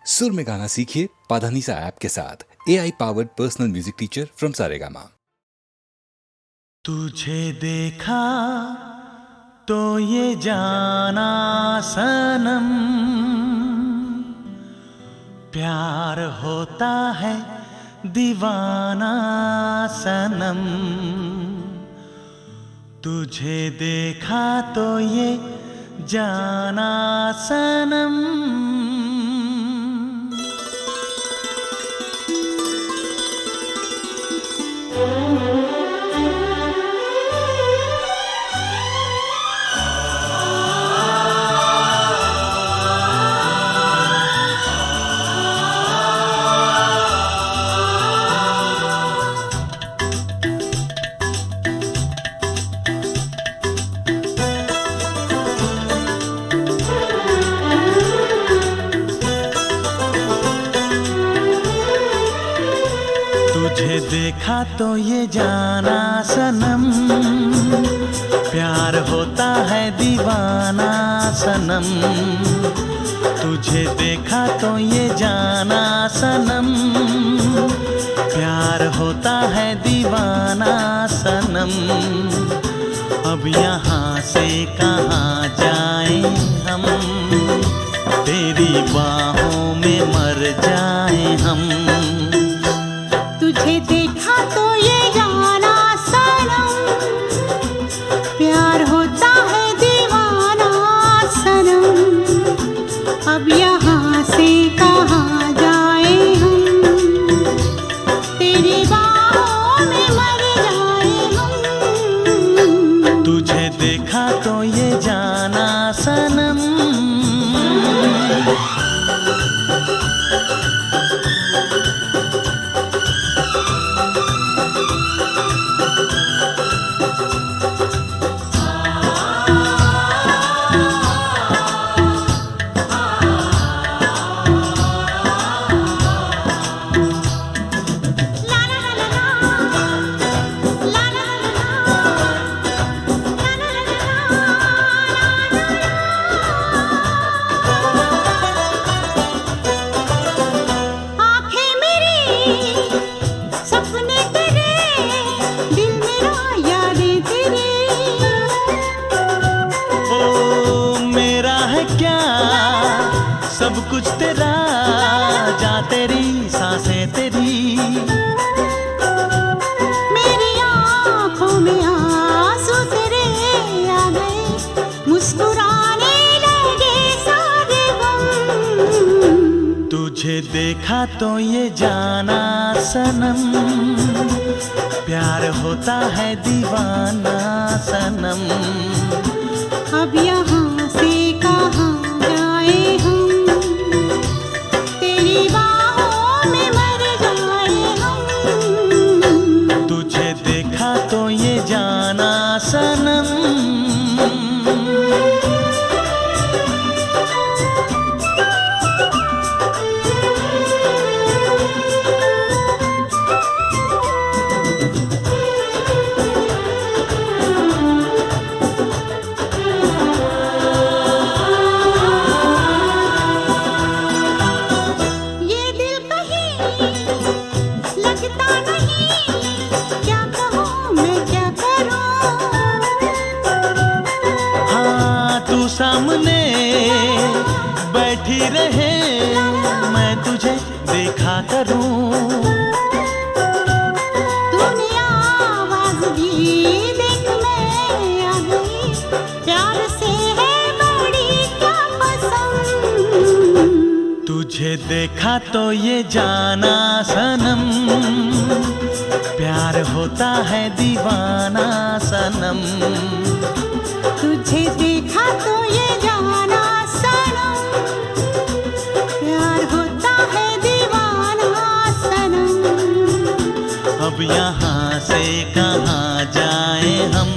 सुर में गाना सीखिए पाधानीसा ऐप के साथ। AI powered personal music teacher from Saregama. तुझे देखा तो ये जाना सनम, प्यार होता है दीवाना सनम। तुझे देखा तो ये जाना सनम। तुझे देखा तो ये जाना सनम, प्यार होता है दीवाना सनम। तुझे देखा तो ये जाना सनम, प्यार होता है दीवाना सनम। अब यहाँ से कहाँ जाएं हम, तेरी बाहों में मर जाएं हम। तुझे देखा तो ये जाना सनम, प्यार होता है दीवाना सनम। अब यहाँ से कहाँ जाए हम, तेरी बाहों में मर जाए हम। तुझे देखा तो ये जाना सनम। सब कुछ तेरा, जा तेरी सांसें तेरी। मेरी आँखों में आंसू तेरे आ गए, मुस्कुराने लगे सारे गम। तुझे देखा तो ये जाना सनम, प्यार होता है दीवाना सनम। अब यहाँ से कहाँ जाए हम, तेरी बाहों में मर जाए हम। तुझे देखा तो ये जाना सनम। सामने बैठी रहे, मैं तुझे देखा करूं। तूने आवाज दी, देख मैं आ गई, प्यार से है बड़ी क्या पसंद। तुझे देखा तो ये जाना सनम, प्यार होता है दीवाना सनम। तुझे देखा तो ये जाना सनम, प्यार होता है दीवाना सनम। अब यहाँ से कहाँ जाए हम,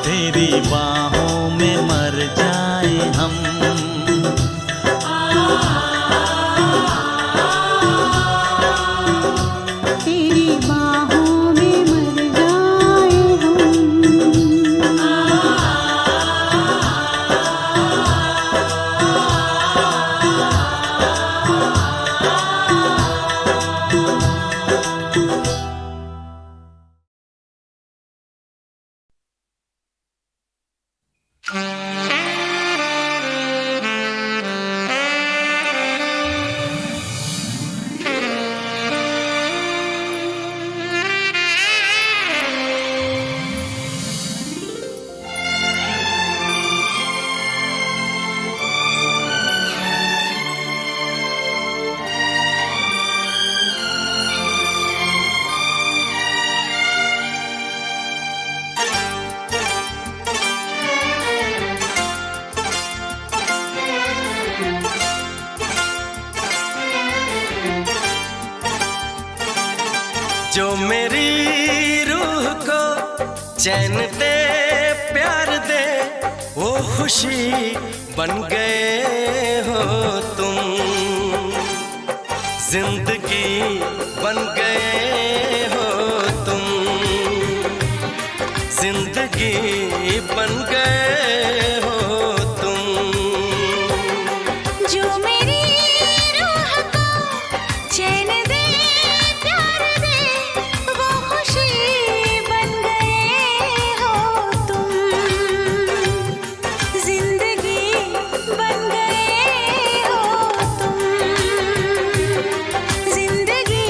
तेरी बाहों में मर जाए हम। तेरी बाहों में मर जाए हम। जो मेरी रूह को चैन दे प्यार दे वो खुशी बन गए हो तुम, जिंदगी बन गए हो तुम, जिंदगी बन गए हो तुम। जो मेरी रूह को चैन दे प्यार दे वो खुशी बन गए हो तुम, जिंदगी बन गए हो तुम, जिंदगी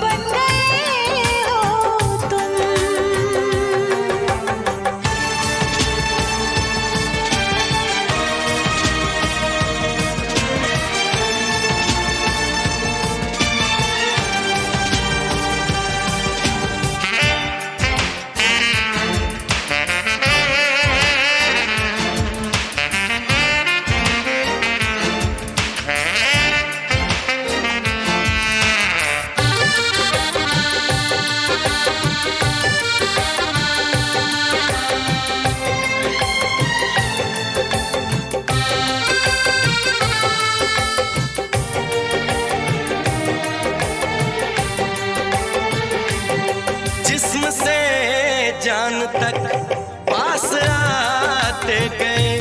बन गए हो तुम। जिस्म से जान तक पास आते गए,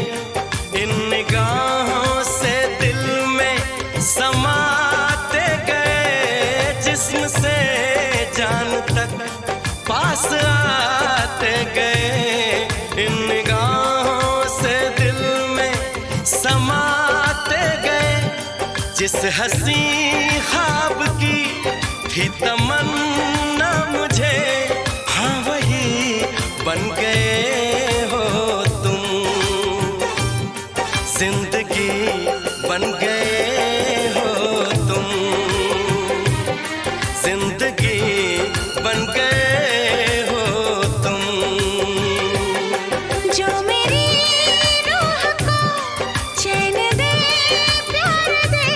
इन निगाहों से दिल में समाते गए। जिस्म से जान तक पास आते गए, इन निगाहों से दिल में समाते गए। जिस हंसी ख्वाब की थी तमन्ना मुझे, हाँ वही बन गए हो तुम, जिंदगी बन गए हो तुम, जिंदगी बन गए हो तुम। जो मेरी रूह को चैन दे प्यार दे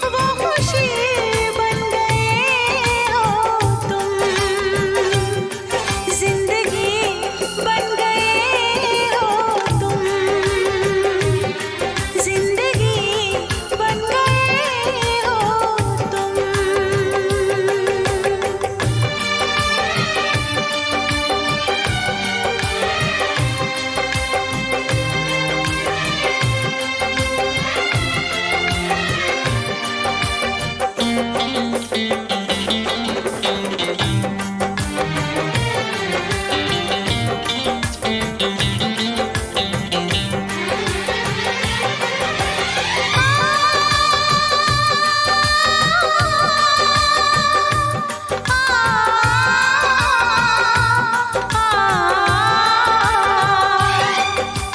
वो खुशी बन गए हो तुम, जिंदगी बन गए हो तुम, जिंदगी बन गए हो तुम।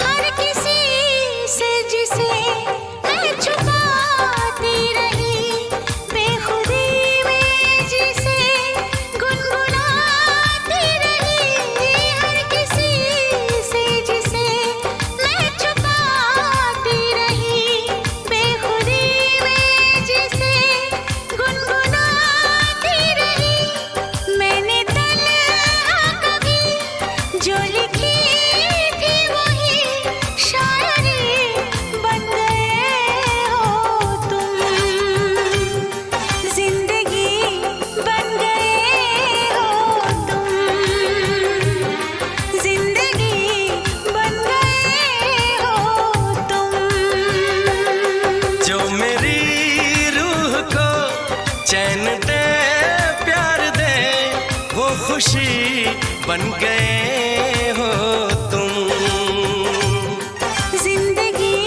हर किसी से जिसे मैं छुपाती रही, बेखुदी में जिसे गुनगुनाती रही। हर किसी से जिसे मैं छुपाती रही, बेखुदी में जिसे गुनगुनाती रही। मैंने तन्हा कभी जो लिखी थी वही शायरी बन गए हो तुम, जिंदगी बन गए हो तुम, जिंदगी बन गए हो तुम। जो मेरी रूह को चैन दे प्यार दे वो खुशी बन गए हो तुम, जिंदगी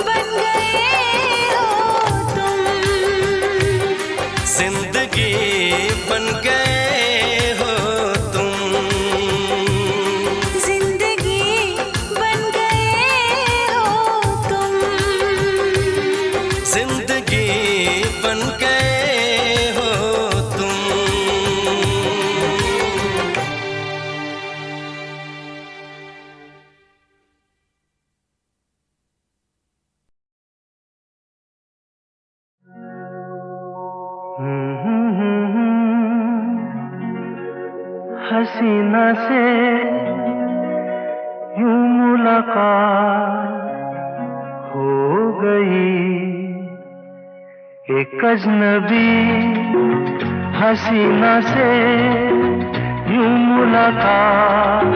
बन गए हो तुम, जिंदगी बन गए हो तुम, जिंदगी बन गए हो तुम। जिंदगी बन गए हो तुम। हसीना से यूं मुलाकात हो गई। एक अजनबी हसीना से यूं मुलाकात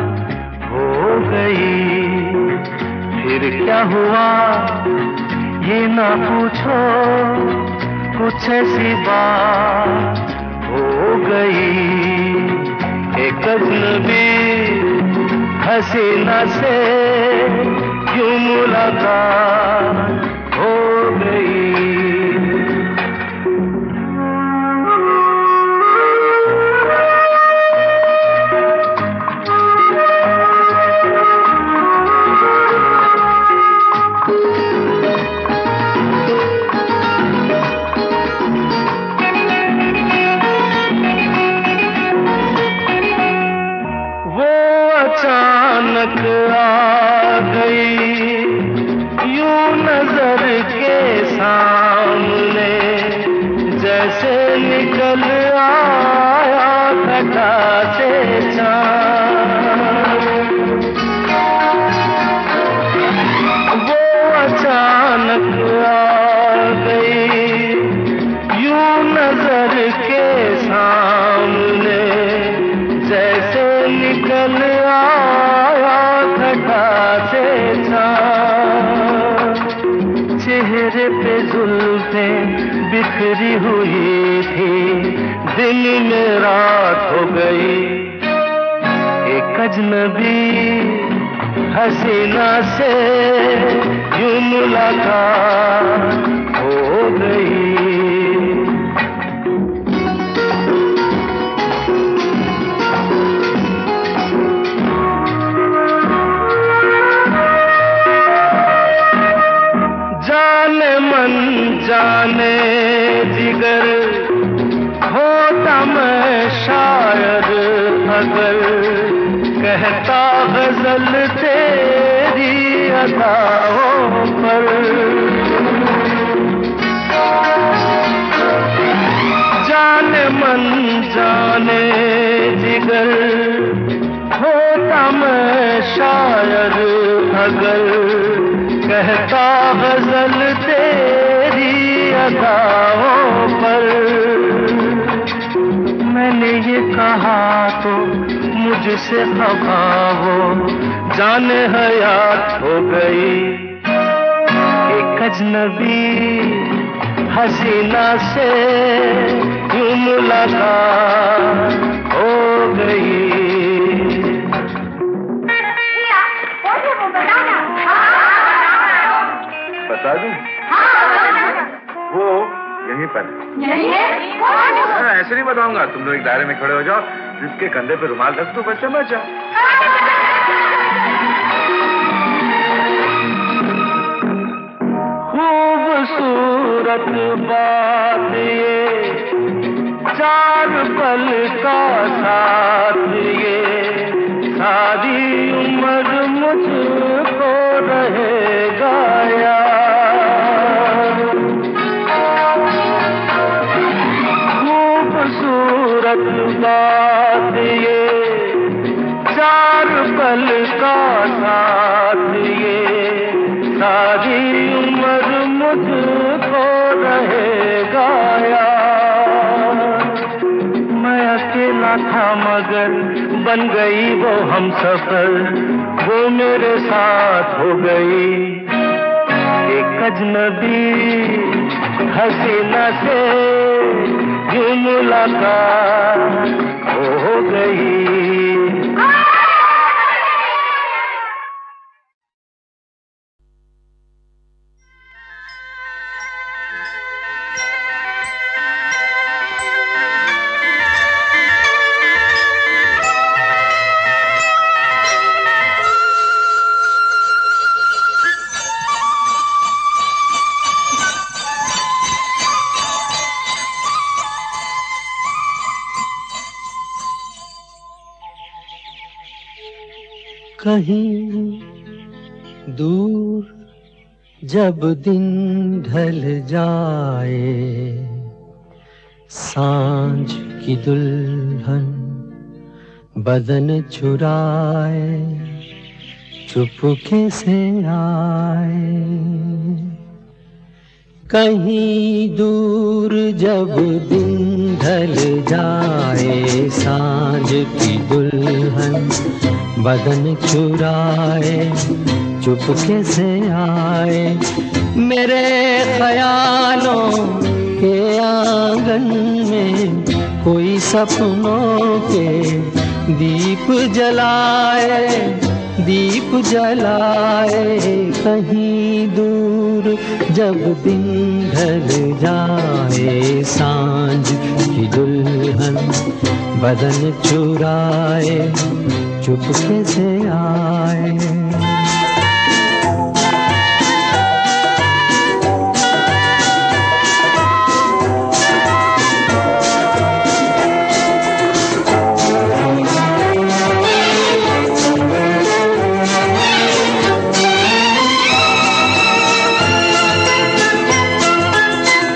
हो गई। फिर क्या हुआ ये ना पूछो, कुछ ऐसी बात हो गई। एक अजनबी हसीना से यूं मुलाकात हो गई। अचानक आ गई यूं नजर के सामने, जैसे निकल आया घटा से चाँद। वो अचानक आ गई यूं नजर के सामने, जैसे निकल आया घटा से चाँद। चेहरे पे जुल्फें बिखरी हुई थी, दिन में रात हो गई। एक अजनबी हसीना से यूं मुलाकात हो गई। जाने जिगर होता मैं शायद अगर, कहता गजल तेरी अदाओं पर। जाने मन जाने जिगर होता मैं शायद अगर, कहता गजल तेरी अदाओं पर। मैंने ये कहा तो मुझसे खफा वो जाने हयात हो गई। एक अजनबी हसीना से यूं मुलाकात हो गई। बता दूं? वो यहीं पर ऐसे नहीं बताऊंगा। तुम लोग एक दायरे में खड़े हो जाओ, जिसके कंधे पे रुमाल रख दो, बस समझ जाओ। खूबसूरत बात ये, चार पल का साथ ये, सारी उम्र मुझको रहेगा याद। खूबसूरत बात ये, चार पल का साथ ये, सारी उम्र मुझको रहेगा याद। मैं अकेला था मगर बन गई वो हमसफर, वो मेरे साथ हो गई। एक अजनबी हसीना से यूं मुलाकात हो गई। कहीं दूर जब दिन ढल जाए, सांझ की दुल्हन बदन चुराए चुपके से आए, कहीं दूर जब दिन ढल जाए, सांझ की दुल्हन बदन चुराए चुपके से आए, मेरे ख्यालों के आंगन में कोई सपनों के दीप जलाए, दीप जलाए, कहीं दूर जब दिन ढल जाए, सांझ की दुल्हन बदन चुराए चुपके से आए।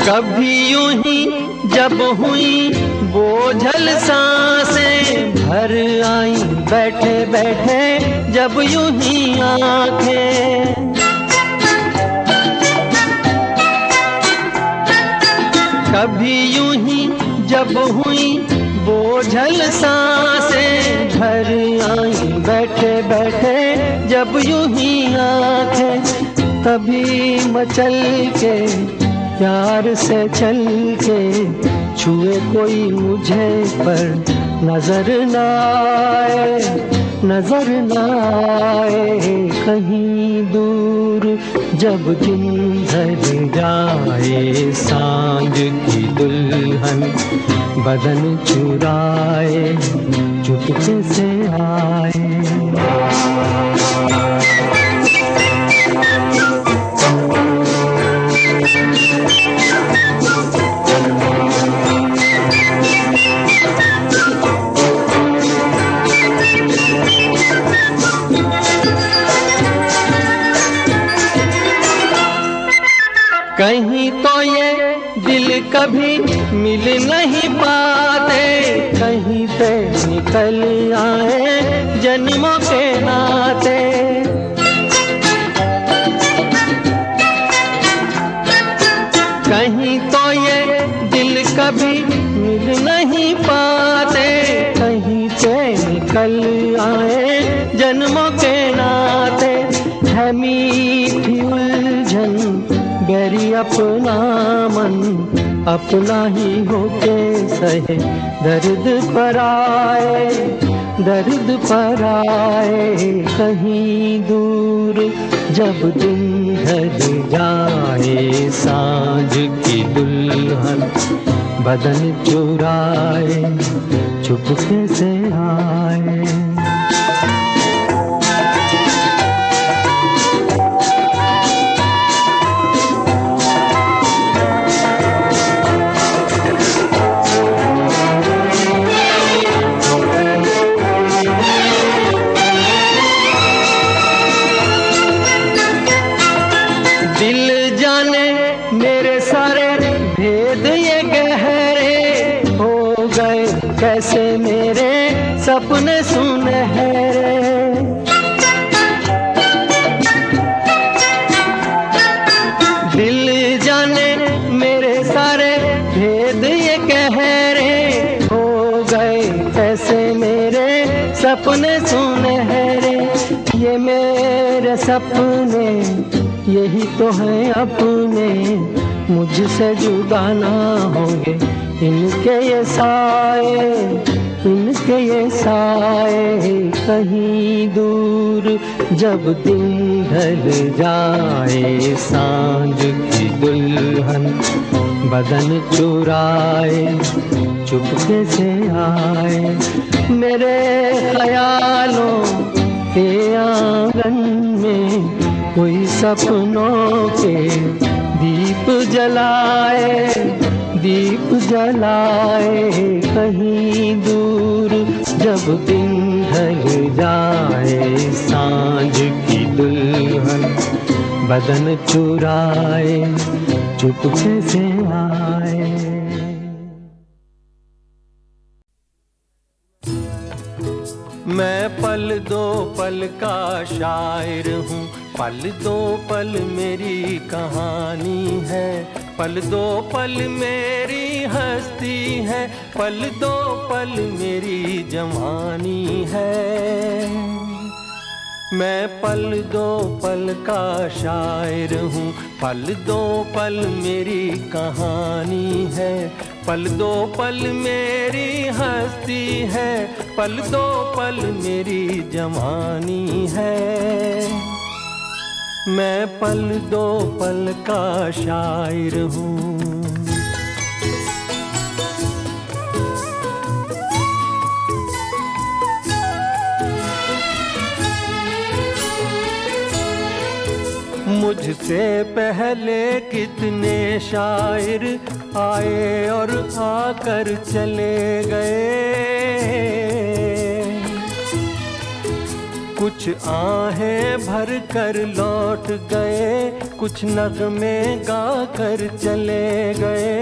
कभी यूं ही जब हुई बोझल सांसें भर आई, बैठे बैठे जब यूं ही आंखें, कभी यूं ही जब हुई बोझल सांसें भर आई, बैठे बैठे जब यूं ही आंखें, तभी मचल के प्यार से चल के छुए कोई मुझे पर नजर न आए, नजर न आए, कहीं दूर जब दिन ढल जाए, सांझ की दुल्हन बदन चुराए चुपके से आए। कहीं तो ये दिल कभी मिल नहीं पाते, कहीं से निकल आए जन्मों के नाते, कहीं तो ये दिल कभी मिल नहीं पाते, कहीं से निकल आए जन्मों के नाते, है मीठी उलझन गैरी अपना मन अपना ही होके सहे, दर्द पर आए, दर्द पर आए, कहीं दूर जब दिन ढल जाए, सांझ की दुल्हन बदन चुराए चुपके से आए। कैसे मेरे सपने सुनहरे, दिल जाने मेरे सारे भेद ये गहरे, हो गए कैसे मेरे सपने सुनहरे, ये मेरे सपने यही तो हैं अपने, मुझसे जुदा ना होंगे इनके ये साए, इनके ये साए, कहीं दूर जब दिन ढल जाए, सांझ की दुल्हन बदन चुराए चुपके से आए, मेरे ख्यालों के आंगन में कोई सपनों के दीप जलाए, दीप जलाए, कहीं दूर जब दिन ढल जाए, सांझ की दुल्हन बदन चुराए चुपके से आए। मैं पल दो पल का शायर हूँ, पल दो पल मेरी कहानी है, पल दो पल मेरी हस्ती है, पल दो पल मेरी जवानी है। मैं पल दो पल का शायर हूँ, पल दो पल मेरी कहानी है, पल दो पल मेरी हस्ती है, पल दो पल मेरी जवानी है। मैं पल दो पल का शायर हूँ। मुझसे पहले कितने शायर आए और आकर चले गए, कुछ आहें भर कर लौट गए, कुछ नगमे गा कर चले गए।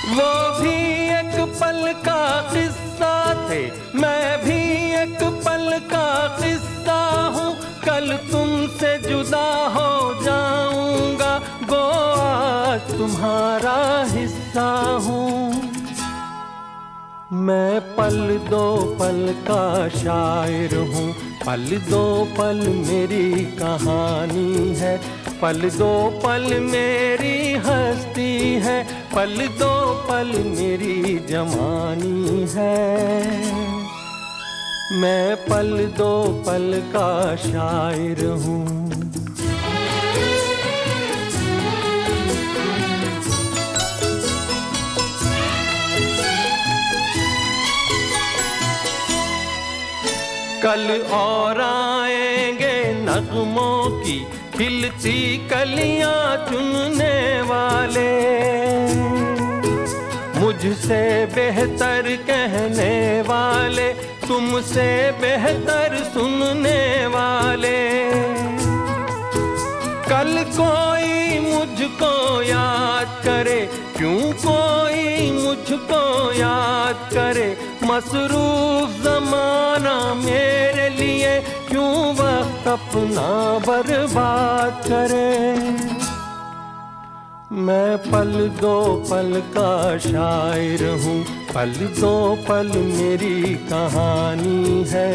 वो भी एक पल का किस्सा थे, मैं भी एक पल का किस्सा हूँ, कल तुमसे जुदा हो जाऊंगा, गो आज तुम्हारा हिस्सा हूँ। मैं पल दो पल का शायर हूँ, पल दो पल मेरी कहानी है, पल दो पल मेरी हस्ती है, पल दो पल मेरी जवानी है। मैं पल दो पल का शायर हूँ। कल और आएंगे नगमों की खिलती कलियां चुनने वाले, मुझसे बेहतर कहने वाले, तुमसे बेहतर सुनने वाले। कल कोई मुझको याद करे, क्यों कोई मुझको याद करे, मसरूफ ज़माना मेरे लिए क्यों वक्त अपना बर्बाद करे। मैं पल दो पल का शायर हूँ, पल दो पल मेरी कहानी है,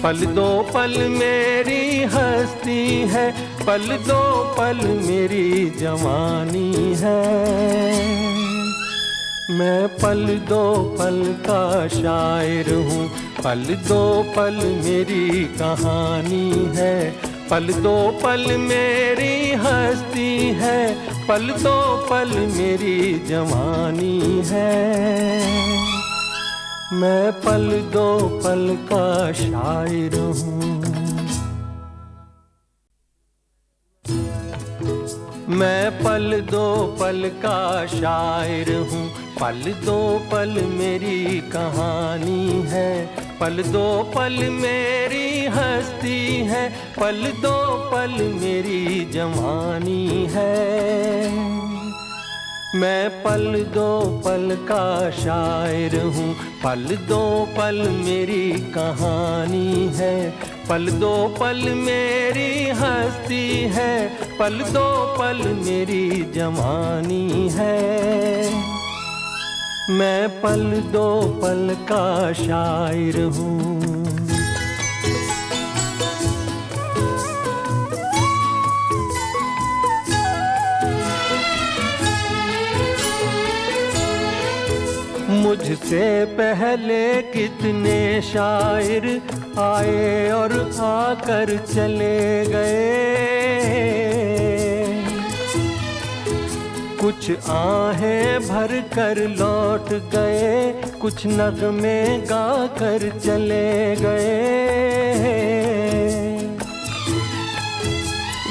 पल दो पल मेरी हस्ती है, पल दो पल मेरी जवानी है। मैं पल दो पल का शायर हूँ, पल दो पल मेरी कहानी है, पल दो पल मेरी हस्ती है, पल दो पल मेरी जवानी है। मैं पल दो पल का शायर हूँ। मैं पल दो पल का शायर हूँ, पल दो पल मेरी कहानी है, पल दो पल मेरी हस्ती है, पल दो पल मेरी जवानी है। मैं पल दो पल का शायर हूँ, पल दो पल मेरी कहानी है, पल दो पल मेरी हस्ती है, पल दो पल मेरी जवानी है। मैं पल दो पल का शायर हूँ। मुझसे पहले कितने शायर आए और आकर चले गए, कुछ आहें भर कर लौट गए, कुछ नगमे गा कर चले गए।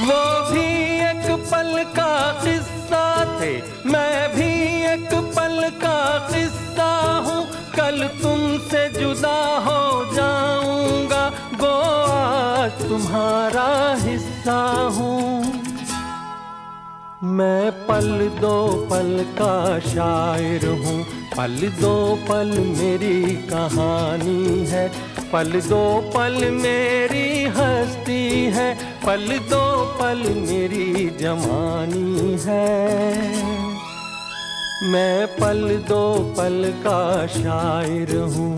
वो भी एक पल का किस्सा थे, मैं भी एक पल का किस्सा हूँ, कल तुमसे जुदा हो जाऊंगा, गो आज तुम्हारा हिस्सा हूँ। मैं पल दो पल का शायर हूँ, पल दो पल मेरी कहानी है, पल दो पल मेरी हस्ती है, पल दो पल मेरी जवानी है। मैं पल दो पल का शायर हूँ।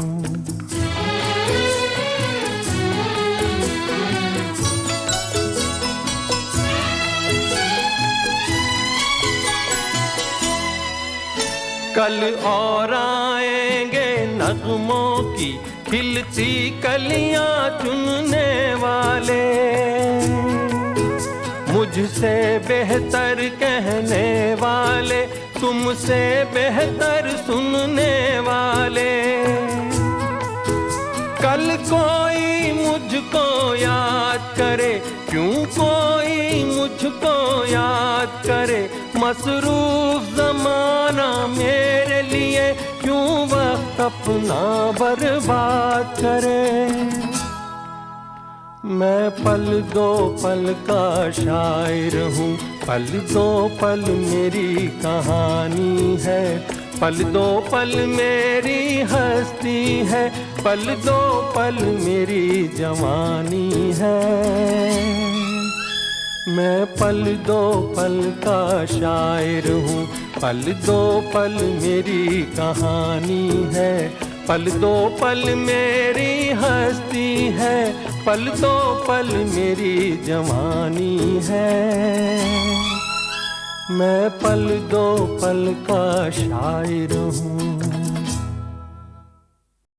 कल और आएंगे नगमों की खिलती कलियां चुनने वाले, मुझसे बेहतर कहने वाले, तुमसे बेहतर सुनने वाले। कल कोई मुझको याद करे, क्यों कोई मुझको याद करे, मसरूफ ज़माना मेरे लिए क्यों वक्त अपना बर्बाद करे। मैं पल दो पल का शायर हूँ, पल दो पल मेरी कहानी है, पल दो पल मेरी हस्ती है, पल दो पल मेरी जवानी है। मैं पल दो पल का शायर हूँ, पल दो पल मेरी कहानी है, पल दो पल मेरी हस्ती है, पल दो पल मेरी जवानी है। मैं पल दो पल का शायर हूँ।